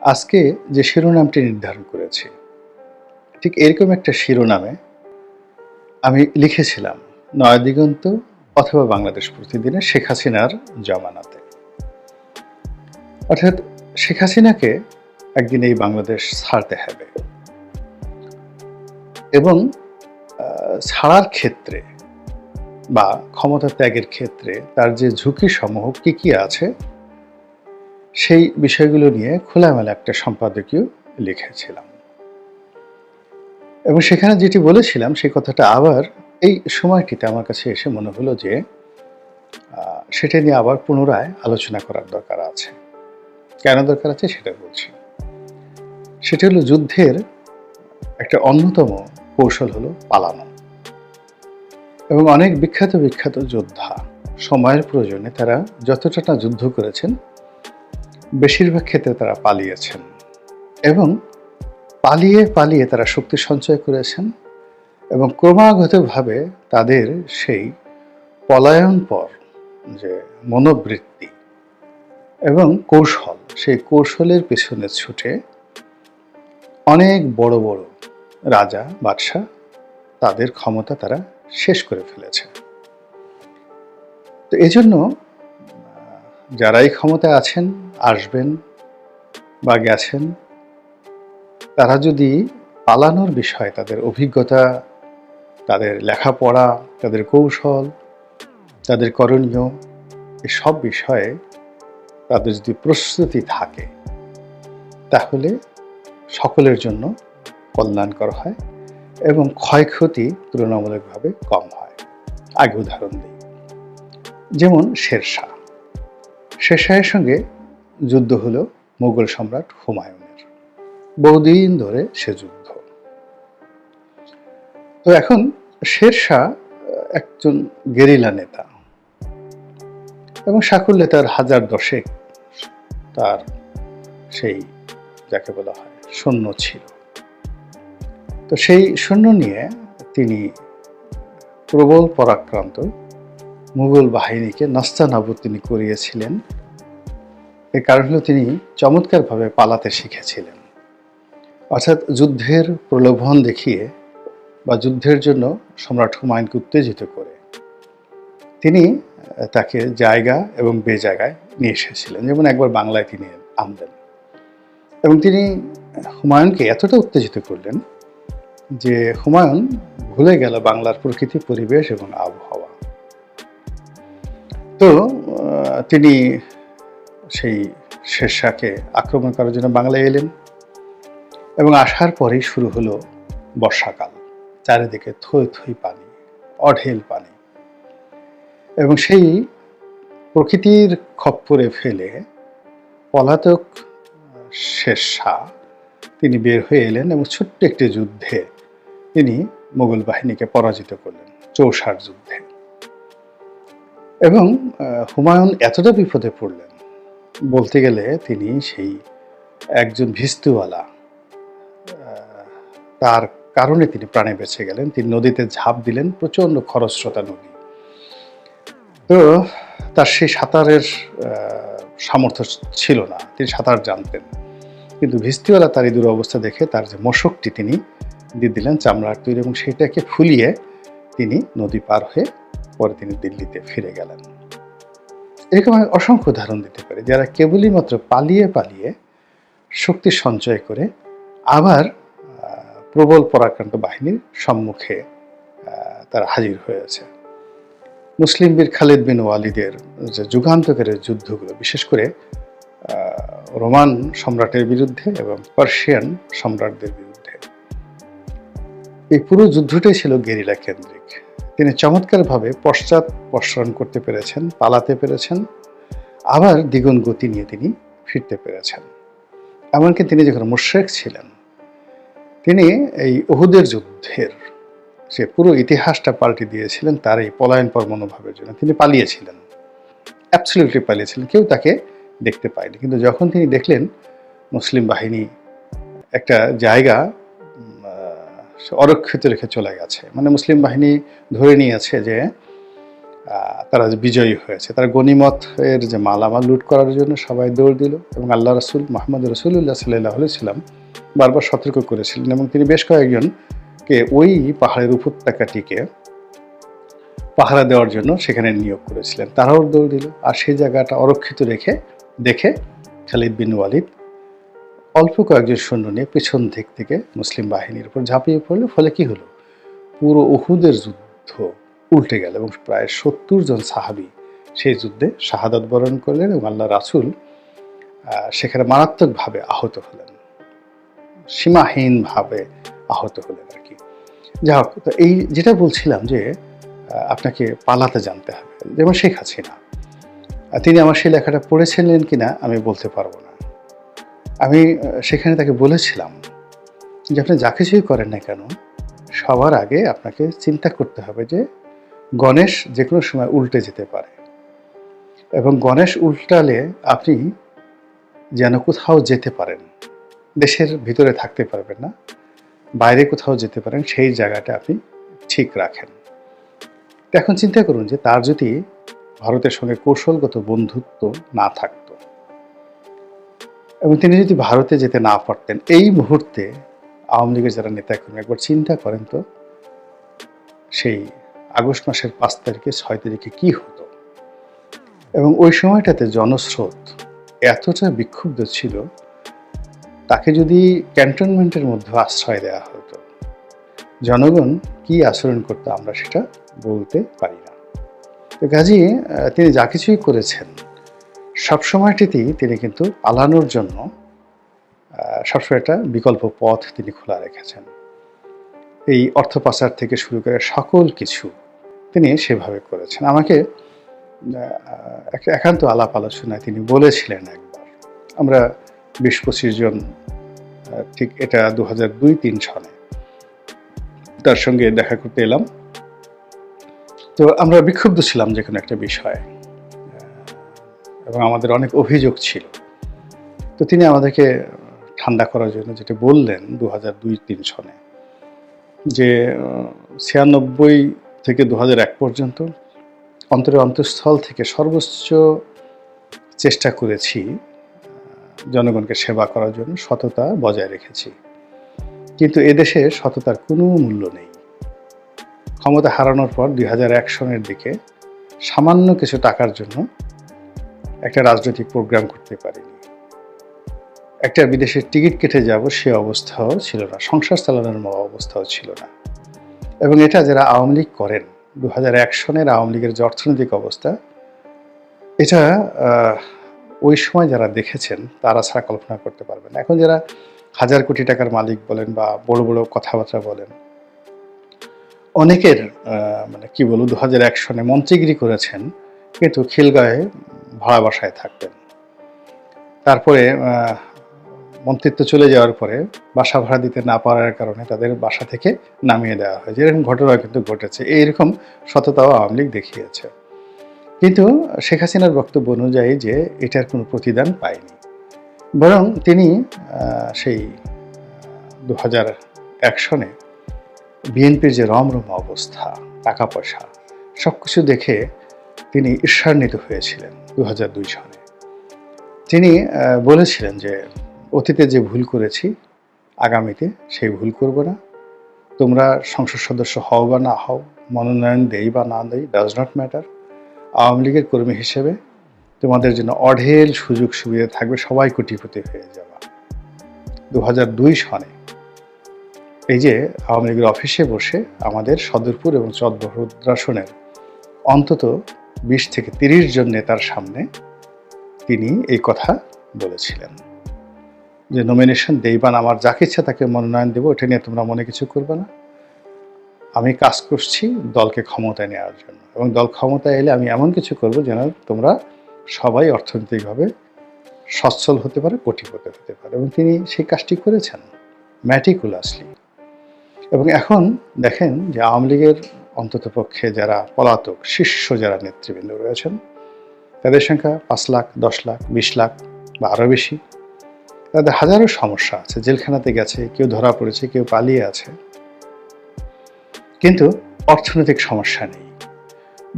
আজকে যে শিরোনামটি নির্ধারণ করেছি, ঠিক এরকম একটা শিরোনামে আমি লিখেছিলাম, নয়াদিগন্ত অথবা বাংলাদেশ প্রতিদিনে শেখ হাসিনার জমানাতে। অর্থাৎ শেখ হাসিনাকে একদিন এই বাংলাদেশ ছাড়তে হবে এবং ছাড়ার ক্ষেত্রে বা ক্ষমতা ত্যাগের ক্ষেত্রে তার যে ঝুঁকি সমূহ কী কী আছে সেই বিষয়গুলো নিয়ে খোলামেলা একটা সম্পাদকীয় লিখেছিলাম। এবং সেখানে যেটি বলেছিলাম সেই কথাটা আবার এই সময়টিতে আমার কাছে এসে মনে হলো যে সেটা নিয়ে আবার পুনরায় আলোচনা করার দরকার আছে। কেন দরকার আছে সেটা বলছি। সেটা হলো যুদ্ধের একটা অন্যতম কৌশল হলো পালানো। এবং অনেক বিখ্যাত বিখ্যাত যোদ্ধা সময়ের প্রয়োজনে তারা যতটা না যুদ্ধ করেছেন বেশিরভাগ ক্ষেত্রে তারা পালিয়েছেন এবং পালিয়ে পালিয়ে তারা শক্তি সঞ্চয় করেছেন এবং ক্রমাগতভাবে তাদের সেই পলায়নপর যে মনোবৃত্তি এবং কৌশল, সেই কৌশলের পেছনে ছুটে অনেক বড় বড় রাজা বাদশাহ তাদের ক্ষমতা তারা শেষ করে ফেলেছে। তো এজন্য যারাই ক্ষমতায় আছেন, আসবেন বা গেছেন, তারা যদি পালানোর বিষয়ে তাদের অভিজ্ঞতা, তাদের লেখাপড়া, তাদের কৌশল, তাদের করণীয় এসব বিষয়ে তাদের যদি প্রস্তুতি থাকে তাহলে সকলের জন্য কল্যাণকর হয় এবং ক্ষয়ক্ষতি তুলনামূলকভাবে কম হয়। আগে উদাহরণ দিই, যেমন শেরশাহের সঙ্গে যুদ্ধ হলো মুঘল সম্রাট হুমায়ুনের। বহুদিন ধরে সে যুদ্ধ। তো এখন শেরশাহ একজন গেরিলা নেতা এবং সাকুল্যে তার 1010 তার সেই যাকে বলা হয় সৈন্য ছিল। তো সেই সৈন্য নিয়ে তিনি প্রবল পরাক্রান্ত মুঘল বাহিনীকে নাস্তানাবুদ তিনি করিয়েছিলেন। এর কারণ হলো তিনি চমৎকারভাবে পালাতে শিখেছিলেন। অর্থাৎ যুদ্ধের প্রলোভন দেখিয়ে বা যুদ্ধের জন্য সম্রাট হুমায়ুনকে উত্তেজিত করে তিনি তাকে জায়গা এবং বেজায়গায় নিয়ে এসেছিলেন। যেমন একবার বাংলায় তিনি আনলেন এবং তিনি হুমায়ুনকে এতটা উত্তেজিত করলেন যে হুমায়ুন ভুলে গেল বাংলার প্রকৃতি, পরিবেশ এবং আবহাওয়া। তো তিনি সেই শেরশাহকে আক্রমণ করার জন্য বাংলায় এলেন এবং আসার পরেই শুরু হলো বর্ষাকাল। চারিদিকে থই থই পানি, অঢেল পানি এবং সেই প্রকৃতির খপ্পরে ফেলে পলাতক শেরশাহ তিনি বের হয়ে এলেন এবং ছোট্ট একটি যুদ্ধে তিনি মুঘল বাহিনীকে পরাজিত করলেন, চৌসার যুদ্ধে। এবং হুমায়ুন এতটা বিপদে পড়লেন, বলতে গেলে তিনি সেই একজন ভিস্তুওয়ালা, তার কারণে তিনি প্রাণে বেঁচে গেলেন। তিনি নদীতে ঝাঁপ দিলেন, প্রচণ্ড খরস্রোতা নদী। তো তার সেই সাঁতারের সামর্থ্য ছিল না, তিনি সাঁতার জানতেন, কিন্তু ভিস্তিওয়ালা তার এই দুরবস্থা দেখে তার যে মশকটি তিনি দিয়ে দিলেন চামড়ার তৈরি এবং সেটাকে ফুলিয়ে তিনি নদী পার হয়ে পরে তিনি দিল্লিতে ফিরে গেলেন। এরকম আমি অসংখ্য উদাহরণ দিতে পারি যারা কেবলই মাত্র পালিয়ে পালিয়ে শক্তি সঞ্চয় করে আবার প্রবল পরাক্রান্ত বাহিনীর সম্মুখে তারা হাজির হয়েছে। মুসলিম বীর খালিদ বিন ওয়ালিদের যে যুগান্তকারের যুদ্ধগুলো, বিশেষ করে রোমান সম্রাটের বিরুদ্ধে এবং পার্সিয়ান সম্রাটদের বিরুদ্ধে, এই পুরো যুদ্ধটাই ছিল গেরিলা কেন্দ্রিক। তিনি চমৎকারভাবে পশ্চাৎপসরণ করতে পেরেছেন, পালাতে পেরেছেন, আবার দ্বিগুণ গতি নিয়ে তিনি ফিরতে পেরেছেন। এমনকি তিনি যখন মুশরিক ছিলেন, তিনি এই উহুদের যুদ্ধের সে পুরো ইতিহাসটা পাল্টে দিয়েছিলেন তার এই পলায়নপর মনোভাবের জন্য। তিনি পালিয়েছিলেন, অ্যাবসলিউটলি পালিয়েছিলেন, কেউ তাকে দেখতে পায়নি। কিন্তু যখন তিনি দেখলেন মুসলিম বাহিনী একটা জায়গা অরক্ষিত রেখে চলে গেছে, মানে মুসলিম বাহিনী ধরে নিয়েছে যে তারা যে বিজয়ী হয়েছে, তারা গনিমত এর যে মালামাল লুট করার জন্য সবাই দৌড় দিল এবং আল্লাহ রসুল মোহাম্মদ রসুল্লাহ সাল্লাহ সাল্লাম বারবার সতর্ক করেছিলেন এবং তিনি বেশ কয়েকজনকে ওই পাহাড়ের উপত্যকাটিকে পাহারা দেওয়ার জন্য সেখানে নিয়োগ করেছিলেন। তারাও দৌড় দিল, আর সেই জায়গাটা অরক্ষিত দেখে খালিদ বিন ওয়ালিদ অল্প কয়েকজন সৈন্য নিয়ে পেছন দিক থেকে মুসলিম বাহিনীর উপর ঝাঁপিয়ে পড়ল। ফলে কি হলো, পুরো উহুদের যুদ্ধ উল্টে গেল এবং প্রায় 70 জন সাহাবী সেই যুদ্ধে শাহাদাত বরণ করলেন এবং আল্লাহ রাসূল সেখানে মারাত্মকভাবে আহত হলেন, সীমাহীনভাবে আহত হলেন আর কি। যাই হোক, তো এই যেটা বলছিলাম যে আপনাকে পালাতে জানতে হবে। যেমন শেখ হাসিনা, তিনি আমার সেই লেখাটা পড়েছিলেন কিনা আমি বলতে পারবো না। আমি সেখানে তাকে বলেছিলাম যে আপনি যা কিছুই করেন না কেন, সবার আগে আপনাকে চিন্তা করতে হবে যে গণেশ যে কোনো সময় উল্টে যেতে পারে, এবং গণেশ উল্টালে আপনি যেন কোথাও যেতে পারেন, দেশের ভিতরে থাকতে পারবেন না, বাইরে কোথাও যেতে পারেন, সেই জায়গাটা আপনি ঠিক রাখেন। এখন চিন্তা করুন যে তার যদি ভারতের সঙ্গে কৌশলগত বন্ধুত্ব না থাকতো এবং তিনি যদি ভারতে যেতে না পারতেন, এই মুহূর্তে আওয়ামী লীগের যারা নেতাকর্মী একবার চিন্তা করেন তো, সেই আগস্ট মাসের 5 তারিখে 6 তারিখে কি হতো। এবং ওই সময়টাতে জনস্রোত এতটা বিক্ষুব্ধ ছিল, তাকে যদি ক্যান্টনমেন্টের মধ্যে আশ্রয় দেওয়া হতো, জনগণ কি আচরণ করতো আমরা সেটা বলতে পারি না। তো কাজী তিনি যা কিছুই করেছেন সবসময়টিতেই তিনি কিন্তু পালানোর জন্য সবসময় একটা বিকল্প পথ তিনি খোলা রেখেছেন। এই অর্থ পাচার থেকে শুরু করে সকল কিছু তিনি সেভাবে করেছেন। আমাকে একটা একান্ত আলাপ আলোচনায় তিনি বলেছিলেন একবার, আমরা 20-25 জন, ঠিক এটা 2002-03 সনে তার সঙ্গে দেখা করতে এলাম। তো আমরা বিক্ষুব্ধ ছিলাম যে কোনো একটা বিষয়ে এবং আমাদের অনেক অভিযোগ ছিল। তো তিনি আমাদেরকে ঠান্ডা করার জন্য যেটা বললেন 2002-03 সনে, যে 96 থেকে 2001 পর্যন্ত অন্তঃস্থল থেকে সর্বোচ্চ চেষ্টা করেছি জনগণকে সেবা করার জন্য, সততা বজায় রেখেছি, কিন্তু এদেশে সততার কোনো মূল্য নেই। ক্ষমতা হারানোর পর 2001 সনের দিকে সামান্য কিছু টাকার জন্য একটা রাজনৈতিক প্রোগ্রাম করতে পারিনি, একটা বিদেশের টিকিট কেটে যাব সে অবস্থাও ছিল না, সংসার চালানোর অবস্থাও ছিল না। এবং এটা যারা আওয়ামী লীগ করেন, 2001 সনের আওয়ামী লীগের যে অর্থনৈতিক অবস্থা, এটা ওই সময় যারা দেখেছেন তারা ছাড়া কল্পনা করতে পারবেন। এখন যারা 1000 কোটি টাকার মালিক বলেন বা বড় বড় কথাবার্তা বলেন, অনেকের মানে কি বলবো, 2001 সনে মন্ত্রীগিরি করেছেন কিন্তু খিলগাঁয়ে ভাড়া বাসায় থাকতেন। তারপরে মন্ত্রিত্ব চলে যাওয়ার পরে বাসা ভাড়া দিতে না পারার কারণে তাদের বাসা থেকে নামিয়ে দেওয়া হয়, যেরকম ঘটনা কিন্তু ঘটেছে। এইরকম সততাও আওয়ামী লীগ দেখিয়েছে, কিন্তু শেখ হাসিনার বক্তব্য অনুযায়ী যে এটার কোনো প্রতিদান পায়নি, বরং তিনি সেই 2001 সনে বিএনপির যে রমরম অবস্থা, টাকা পয়সা সব কিছু দেখে তিনি ঈর্ষান্বিত হয়েছিলেন। 2002 সনে তিনি বলেছিলেন যে অতীতে যে ভুল করেছি আগামীতে সেই ভুল করব না, তোমরা সংসদ সদস্য হও বা না হও, মনোনয়ন দেই বা না দেই, ডাজ নট ম্যাটার, আওয়ামী লীগের কর্মী হিসেবে তোমাদের জন্য অঢেল সুযোগ সুবিধা থাকবে, সবাই কোটিপতি হয়ে যাবা। 2002 সনে এই যে আওয়ামী লীগের অফিসে বসে আমাদের সদরপুর এবং চরভদ্রাসনের অন্তত 20 থেকে 30 জন নেতার সামনে তিনি এই কথা বলেছিলেন যে নমিনেশন দেইবান, আমার যাকে ইচ্ছা তাকে মনোনয়ন দেবো, এটা নিয়ে তোমরা মনে কিছু করবে না, আমি কাজ করছি দলকে ক্ষমতায় নেওয়ার জন্য, এবং দল ক্ষমতায় এলে আমি এমন কিছু করব যেন তোমরা সবাই অর্থনৈতিকভাবে সচ্ছল হতে পারে, কোটিপতি হতে পারে। এবং তিনি সেই কাজটি করেছেন ম্যাটিকুলাসলি। এবং এখন দেখেন যে আওয়ামী লীগের অন্ততপক্ষে যারা পলাতক শীর্ষ যারা নেতৃবৃন্দ রয়েছেন, তাদের সংখ্যা 5 লাখ, 10 লাখ, 20 লাখ বা আরও বেশি। তাদের হাজারো সমস্যা আছে, জেলখানাতে গেছে, কেউ ধরা পড়েছে, কেউ পালিয়ে আছে, কিন্তু অর্থনৈতিক সমস্যা নেই।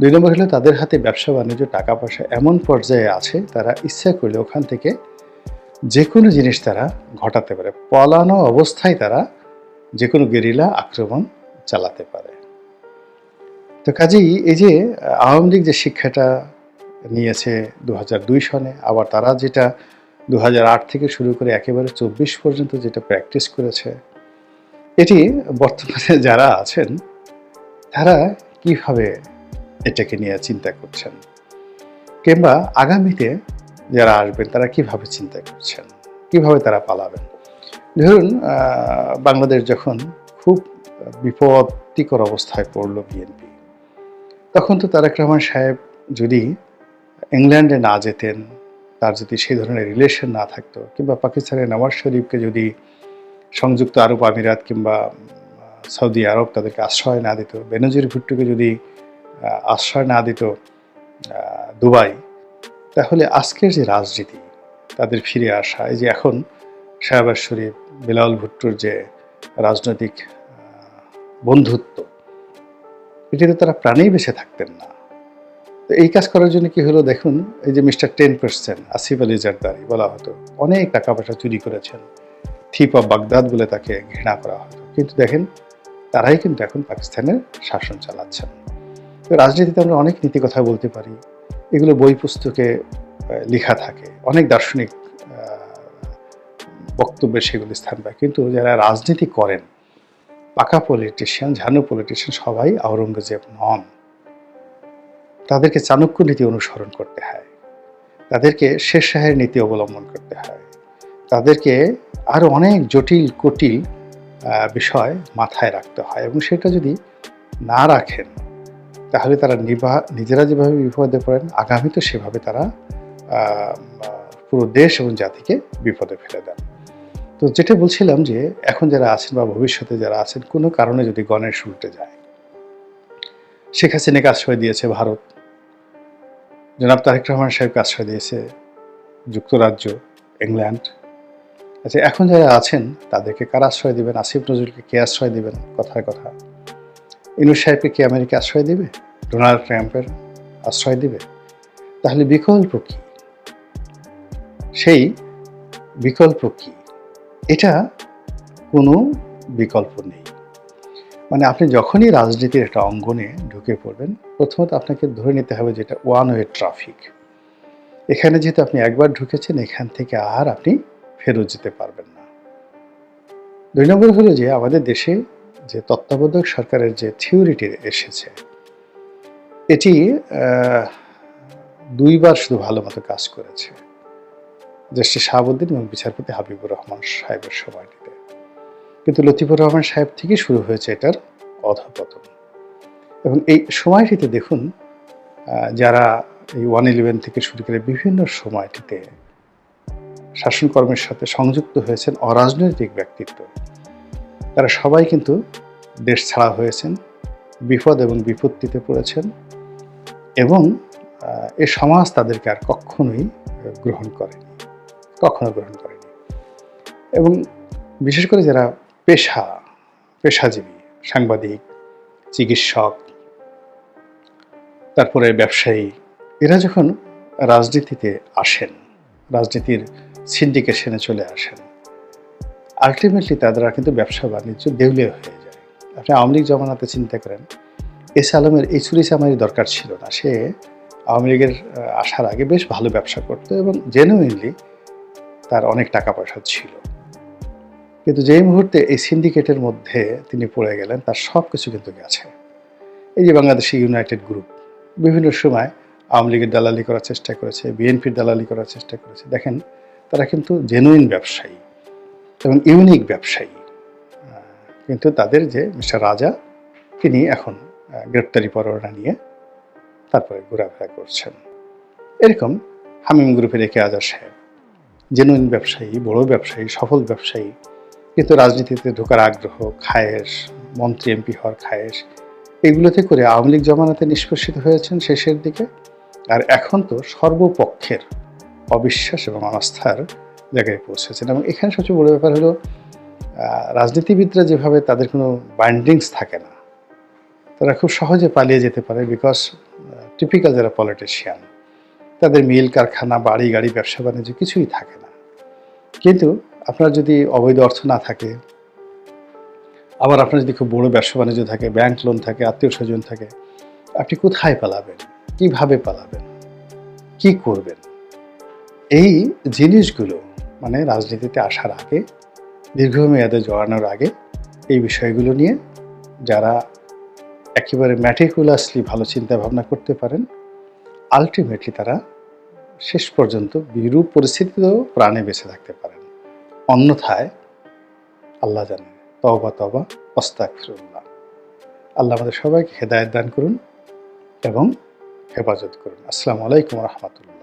2 নম্বর হলো তাদের হাতে ব্যবসা বাণিজ্য টাকা পয়সা এমন পর্যায়ে আছে তারা ইচ্ছা করলে ওখান থেকে যে কোনো জিনিস তারা ঘটাতে পারে, পলানো অবস্থায় তারা যে কোনো গেরিলা আক্রমণ চালাতে পারে। তো কাজেই এই যে আওয়ামী লীগ যে শিক্ষাটা নিয়েছে 2002 সনে, আবার তারা যেটা 2008 থেকে শুরু করে একেবারে 24 পর্যন্ত যেটা প্র্যাকটিস করেছে, এটি বর্তমানে যারা আছেন তারা কিভাবে এটাকে নিয়ে চিন্তা করছেন, কিংবা আগামীতে যারা আসবেন তারা কিভাবে চিন্তা করছেন, কিভাবে তারা পালাবেন। ধরুন বাংলাদেশ যখন খুব বিপত্তিকর অবস্থায় পড়ল বিএনপি, তখন তো তারেক রহমান সাহেব যদি ইংল্যান্ডে না যেতেন, তার যদি সেই ধরনের রিলেশন না থাকতো, কিংবা পাকিস্তানের নওয়াজ শরীফকে যদি সংযুক্ত আরব আমিরাত কিংবা সৌদি আরব তাদেরকে আশ্রয় না দিত, বেনজির ভুট্টোকে যদি আশ্রয় না দিত দুবাই, তাহলে আজকের যে রাজনীতি, তাদের ফিরে আসা, এই যে এখন শাহবাজ শরীফ বিলাল ভুট্টোর যে রাজনৈতিক বন্ধুত্ব, এটিতে তারা প্রাণেই বেঁচে থাকতেন না। তো এই কাজ করার জন্য কি হলো দেখুন, এই যে মিস্টার 10% আসিফ আলী জারদারি বলা হতো, অনেক টাকা পয়সা চুরি করেছেন, থিপ অফ বাগদাদ বলে তাকে ঘৃণা করা হতো, কিন্তু দেখেন তারাই কিন্তু এখন পাকিস্তানের শাসন চালাচ্ছেন। তো রাজনীতিতে আমরা অনেক নীতি কথা বলতে পারি, এগুলো বই পুস্তকে লেখা থাকে, অনেক দার্শনিক বক্তব্যে সেগুলো স্থান পায়, কিন্তু যারা রাজনীতি করেন, পাকা পলিটিশিয়ান, ঝানু পলিটিশিয়ান, সবাই আওরঙ্গজেব নন। তাদেরকে চাণক্য নীতি অনুসরণ করতে হয়, তাদেরকে শের শাহের নীতি অবলম্বন করতে হয়, তাদেরকে আরও অনেক জটিল কুটিল বিষয় মাথায় রাখতে হয়, এবং সেটা যদি না রাখেন তাহলে তারা নিজেরা যেভাবে বিপদে পড়েন, আগামীতে সেভাবে তারা পুরো দেশ এবং জাতিকে বিপদে ফেলে দেন। তো যেটা বলছিলাম যে এখন যারা আছেন বা ভবিষ্যতে যারা আছেন, কোনো কারণে যদি গণেশ উল্টে যায়, শেখ হাসিনাকে আশ্রয় দিয়েছে ভারত, জনাব তারেক রহমান সাহেবকে আশ্রয় দিয়েছে যুক্তরাজ্য, ইংল্যান্ড। আচ্ছা, এখন যারা আছেন তাদেরকে কারা আশ্রয় দেবেন? আসিফ নজরুলকে কে আশ্রয় দেবেন? কথায় কথা ইউনূস সাহেবকে কে আমেরিকা আশ্রয় দিবে? ডোনাল্ড ট্রাম্পের আশ্রয় দিবে? তাহলে বিকল্প কি? সেই বিকল্প কি? এটা কোনো বিকল্প নেই। মানে আপনি যখনই রাজনীতির একটা অঙ্গনে ঢুকে পড়বেন, প্রথমত আপনাকে ধরে নিতে হবে যে এটা ওয়ান ওয়ে ট্রাফিক। এখানে যেহেতু আপনি একবার ঢুকেছেন, এখান থেকে আর আপনি ফেরত যেতে পারবেন না। 2 নম্বর হলো যে আমাদের দেশে যে তত্ত্বাবধায়ক সরকারের যে থিওরিটি এসেছে, এটি 2 বার শুধু ভালো মতো কাজ করেছে, জাস্টিস শাহাবুদ্দিন এবং বিচারপতি হাবিবুর রহমান সাহেবের সময়টিতে। কিন্তু লতিফুর রহমান সাহেব থেকে শুরু হয়েছে এটার অধঃপতন। এবং এই সময়টিতে দেখুন, যারা এই 111 থেকে শুরু করে বিভিন্ন সময়টিতে শাসনকর্মের সাথে সংযুক্ত হয়েছেন অরাজনৈতিক ব্যক্তিত্ব, তারা সবাই কিন্তু দেশ ছাড়া হয়েছেন, বিপদ এবং বিপত্তিতে পড়েছেন, এবং এ সমাজ তাদেরকে আর কখনো গ্রহণ করেনি। এবং বিশেষ করে যারা পেশাজীবী, সাংবাদিক, চিকিৎসক, তারপরে ব্যবসায়ী, এরা যখন রাজনীতিতে আসেন, রাজনীতির সিন্ডিকেশনে চলে আসেন, আলটিমেটলি তারা কিন্তু ব্যবসা বাণিজ্য দেউলিয়া হয়ে যায়। আপনি আওয়ামী লীগ জমানাতে চিন্তা করেন, এস আলমের এই চুরিচামারির দরকার ছিল না। সে আওয়ামী লীগের আসার আগে বেশ ভালো ব্যবসা করতো এবং জেনুইনলি তার অনেক টাকা পয়সা ছিল। কিন্তু যেই মুহূর্তে এই সিন্ডিকেটের মধ্যে তিনি পড়ে গেলেন, তার সব কিছু কিন্তু গেছে। এই যে বাংলাদেশি ইউনাইটেড গ্রুপ বিভিন্ন সময় আওয়ামী লীগের দালালি করার চেষ্টা করেছে, বিএনপির দালালি করার চেষ্টা করেছে। দেখেন, তারা কিন্তু জেনুইন ব্যবসায়ী এবং ইউনিক ব্যবসায়ী, কিন্তু তাদের যে মিস্টার রাজা, তিনি এখন গ্রেপ্তারি পরোয়ানা নিয়ে তারপরে ঘোরাফেরা করছেন। এরকম হামিম গ্রুপের একে আজাদ সাহেব, জেনুইন ব্যবসায়ী, বড় ব্যবসায়ী, সফল ব্যবসায়ী, কিন্তু রাজনীতিতে ঢোকার আগ্রহ, খায়েশ, মন্ত্রী এমপি হওয়ার খায়েশ, এগুলোতে করে আওয়ামী লীগ জমানাতে নিষ্পেষিত হয়েছেন শেষের দিকে। আর এখন তো সর্বপক্ষের অবিশ্বাস এবং অনাস্থার জায়গায় পৌঁছেছেন। এবং এখানে সবচেয়ে বড় ব্যাপার হলো, রাজনীতিবিদরা যেভাবে তাদের কোনো বাইন্ডিংস থাকে না, তারা খুব সহজে পালিয়ে যেতে পারে, বিকজ টিপিক্যাল যারা পলিটিশিয়ান, তাদের মিল কারখানা, বাড়ি গাড়ি, ব্যবসা বাণিজ্য কিছুই থাকে না। কিন্তু আপনার যদি অবৈধ অর্থ না থাকে, আবার আপনার যদি খুব বড় ব্যবসা বাণিজ্য থাকে, ব্যাংক লোন থাকে, আত্মীয় স্বজন থাকে, আপনি কোথায় পালাবেন? কিভাবে পালাবেন? কি করবেন? এই জিনিসগুলো মানে রাজনীতিতে আসার আগে, দীর্ঘমেয়াদে জড়ানোর আগে এই বিষয়গুলো নিয়ে যারা একেবারে ম্যাটিকুলাসলি ভালো চিন্তা ভাবনা করতে পারেন, আলটিমেটলি তারা শেষ পর্যন্ত বিরূপ পরিস্থিতিতেও প্রাণে বেঁচে থাকতে পারেন। অন্যথায় আল্লাহ জানেন, তওবা তওবা আস্তাগফিরুল্লাহ। আল্লাহ আমাদের সবাইকে হেদায়েত দান করুন এবং হেফাজত করুন। আসসালামু আলাইকুম ওয়া রাহমাতুল্লাহ।